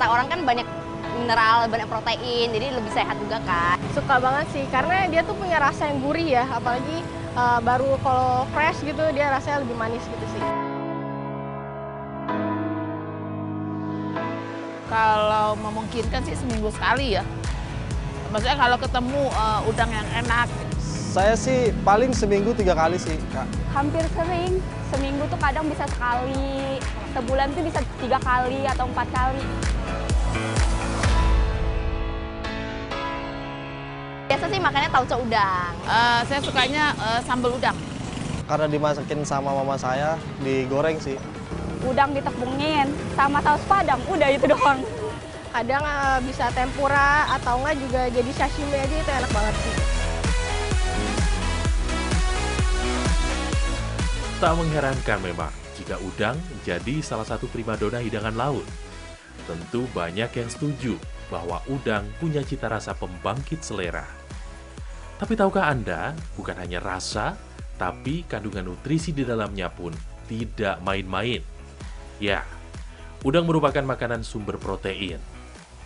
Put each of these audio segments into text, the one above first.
kata orang kan banyak mineral, banyak protein, jadi lebih sehat juga kan. Suka banget sih, karena dia tuh punya rasa yang gurih ya, apalagi baru kalau fresh gitu, dia rasanya lebih manis gitu sih. Kalau memungkinkan sih seminggu sekali ya. Maksudnya kalau ketemu udang yang enak. Saya sih paling seminggu 3 kali sih, Kak. Hampir sering, seminggu tuh kadang bisa sekali, sebulan tuh bisa 3 kali atau 4 kali. Biasa sih makannya tauco udang. Saya sukanya sambal udang. Karena dimasakin sama mama saya, digoreng sih. Udang ditepungin sama saus padang, udah itu doang. Kadang bisa tempura atau enggak juga jadi sashimi aja, itu enak banget sih. Tak mengherankan memang jika udang jadi salah satu primadona hidangan laut. Tentu banyak yang setuju bahwa udang punya cita rasa pembangkit selera. Tapi tahukah Anda, bukan hanya rasa, tapi kandungan nutrisi di dalamnya pun tidak main-main. Ya, udang merupakan makanan sumber protein.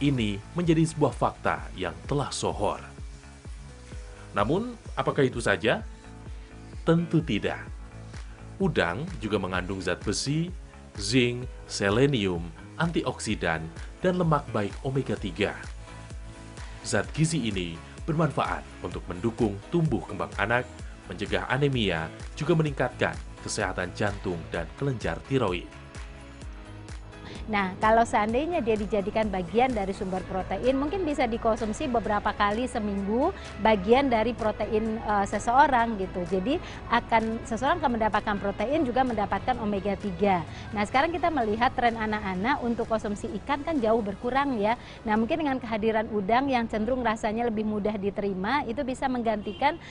Ini menjadi sebuah fakta yang telah sohor. Namun, apakah itu saja? Tentu tidak. Udang juga mengandung zat besi, zinc, selenium, antioksidan, dan lemak baik omega-3. Zat gizi ini bermanfaat untuk mendukung tumbuh kembang anak, mencegah anemia, juga meningkatkan kesehatan jantung dan kelenjar tiroid. Nah, kalau seandainya dia dijadikan bagian dari sumber protein, mungkin bisa dikonsumsi beberapa kali seminggu bagian dari protein seseorang gitu. Jadi seseorang akan mendapatkan protein juga mendapatkan omega 3. Nah, sekarang kita melihat tren anak-anak untuk konsumsi ikan kan jauh berkurang ya. Nah, mungkin dengan kehadiran udang yang cenderung rasanya lebih mudah diterima, itu bisa menggantikan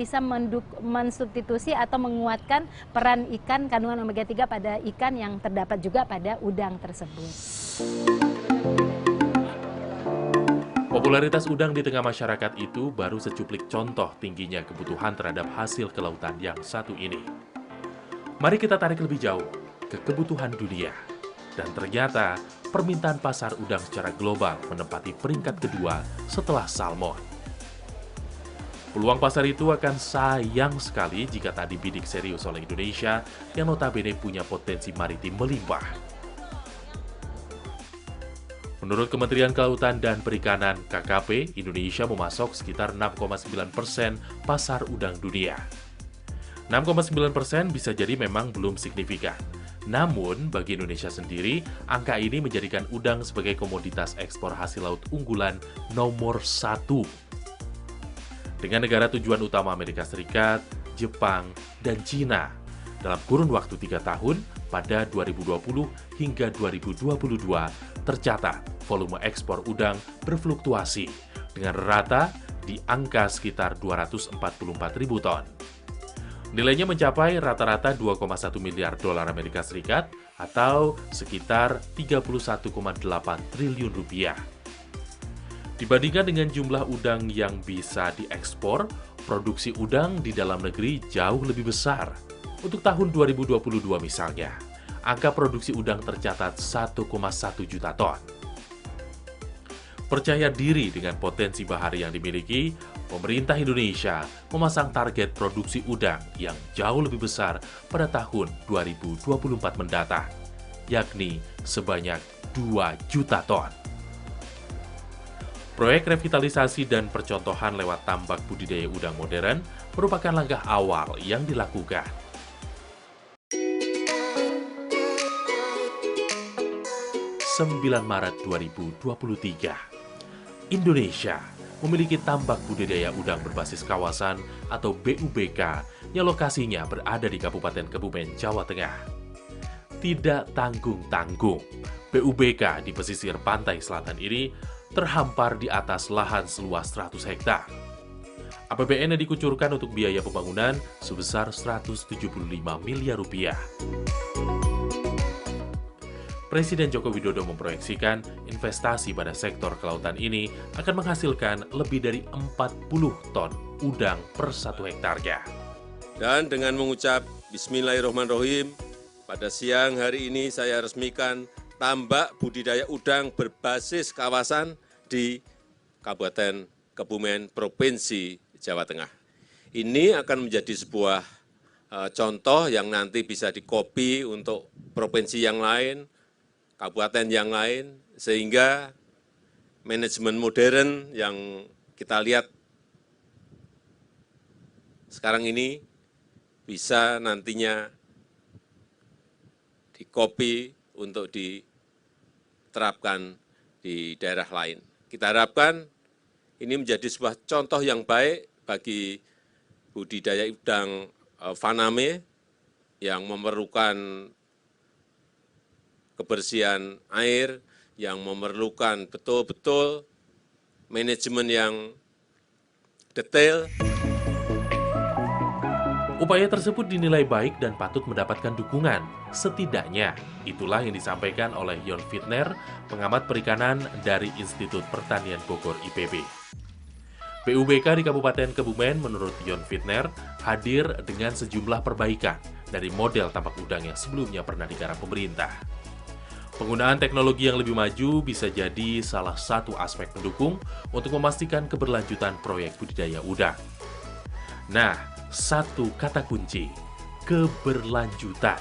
bisa mensubstitusi atau menguatkan peran ikan kandungan omega 3 pada ikan yang terdapat juga pada udang tersebut. Popularitas udang di tengah masyarakat itu baru secuplik contoh tingginya kebutuhan terhadap hasil kelautan yang satu ini. Mari kita tarik lebih jauh ke kebutuhan dunia. Dan ternyata permintaan pasar udang secara global menempati peringkat kedua setelah salmon. Peluang pasar itu akan sayang sekali jika tak dibidik serius oleh Indonesia yang notabene punya potensi maritim melimpah. Menurut Kementerian Kelautan dan Perikanan (KKP), Indonesia memasok sekitar 6,9% pasar udang dunia. 6,9% bisa jadi memang belum signifikan. Namun, bagi Indonesia sendiri, angka ini menjadikan udang sebagai komoditas ekspor hasil laut unggulan nomor 1. Dengan negara tujuan utama Amerika Serikat, Jepang, dan Cina. Dalam kurun waktu 3 tahun, pada 2020 hingga 2022, tercatat volume ekspor udang berfluktuasi dengan rata di angka sekitar 244.000 ton. Nilainya mencapai rata-rata 2,1 miliar dolar Amerika Serikat atau sekitar 31,8 triliun rupiah. Dibandingkan dengan jumlah udang yang bisa diekspor, produksi udang di dalam negeri jauh lebih besar. Untuk tahun 2022 misalnya, angka produksi udang tercatat 1,1 juta ton. Percaya diri dengan potensi bahari yang dimiliki, pemerintah Indonesia memasang target produksi udang yang jauh lebih besar pada tahun 2024 mendatang, yakni sebanyak 2 juta ton. Proyek revitalisasi dan percontohan lewat tambak budidaya udang modern merupakan langkah awal yang dilakukan. 9 Maret 2023, Indonesia memiliki tambak budidaya udang berbasis kawasan atau BUBK yang lokasinya berada di Kabupaten Kebumen, Jawa Tengah. Tidak tanggung-tanggung, BUBK di pesisir pantai selatan ini terhampar di atas lahan seluas 100 hektar. APBN yang dikucurkan untuk biaya pembangunan sebesar 175 miliar rupiah. Presiden Joko Widodo memproyeksikan investasi pada sektor kelautan ini akan menghasilkan lebih dari 40 ton udang per 1 hektarnya. Dan dengan mengucap Bismillahirrahmanirrahim, pada siang hari ini saya resmikan tambak budidaya udang berbasis kawasan di Kabupaten Kebumen, Provinsi Jawa Tengah. Ini akan menjadi sebuah contoh yang nanti bisa dikopi untuk provinsi yang lain, kabupaten yang lain, sehingga manajemen modern yang kita lihat sekarang ini bisa nantinya dikopi untuk diterapkan di daerah lain. Kita harapkan ini menjadi sebuah contoh yang baik bagi budidaya udang faname yang memerlukan kebersihan air, yang memerlukan betul-betul manajemen yang detail. Upaya tersebut dinilai baik dan patut mendapatkan dukungan. Setidaknya, itulah yang disampaikan oleh Yon Fitner, pengamat perikanan dari Institut Pertanian Bogor IPB. PUBK di Kabupaten Kebumen menurut Yon Fitner hadir dengan sejumlah perbaikan dari model tambak udang yang sebelumnya pernah digarap pemerintah. Penggunaan teknologi yang lebih maju bisa jadi salah satu aspek pendukung untuk memastikan keberlanjutan proyek budidaya udang. Nah, satu kata kunci, keberlanjutan.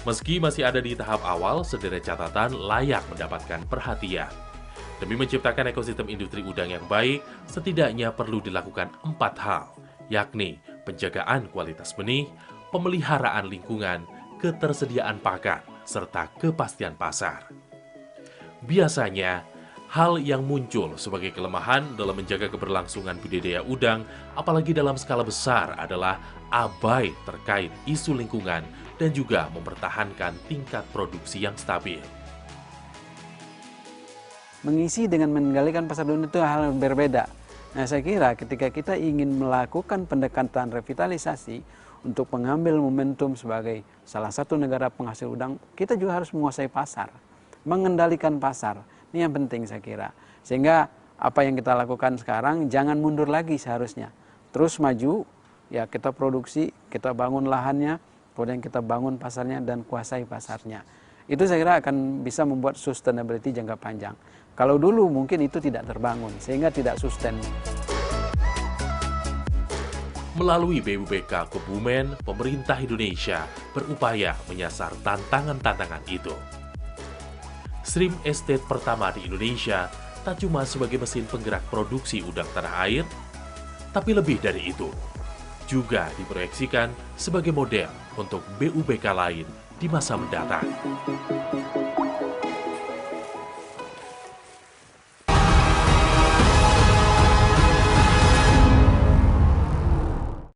Meski masih ada di tahap awal, sederet catatan layak mendapatkan perhatian. Demi menciptakan ekosistem industri udang yang baik, setidaknya perlu dilakukan 4 hal, yakni penjagaan kualitas benih, pemeliharaan lingkungan, ketersediaan pakan, serta kepastian pasar. Biasanya, hal yang muncul sebagai kelemahan dalam menjaga keberlangsungan budidaya udang, apalagi dalam skala besar, adalah abai terkait isu lingkungan dan juga mempertahankan tingkat produksi yang stabil. Mengisi dengan mengendalikan pasar dunia itu hal yang berbeda. Nah, saya kira ketika kita ingin melakukan pendekatan revitalisasi untuk mengambil momentum sebagai salah satu negara penghasil udang, kita juga harus menguasai pasar, mengendalikan pasar. Ini yang penting saya kira. Sehingga apa yang kita lakukan sekarang jangan mundur lagi seharusnya. Terus maju, ya kita produksi, kita bangun lahannya, kemudian kita bangun pasarnya dan kuasai pasarnya. Itu saya kira akan bisa membuat sustainability jangka panjang. Kalau dulu mungkin itu tidak terbangun, sehingga tidak sustain. Melalui PUBK Kebumen, pemerintah Indonesia berupaya menyasar tantangan-tantangan itu. Shrimp Estate pertama di Indonesia tak cuma sebagai mesin penggerak produksi udang tanah air, tapi lebih dari itu, juga diproyeksikan sebagai model untuk PUBK lain di masa mendatang.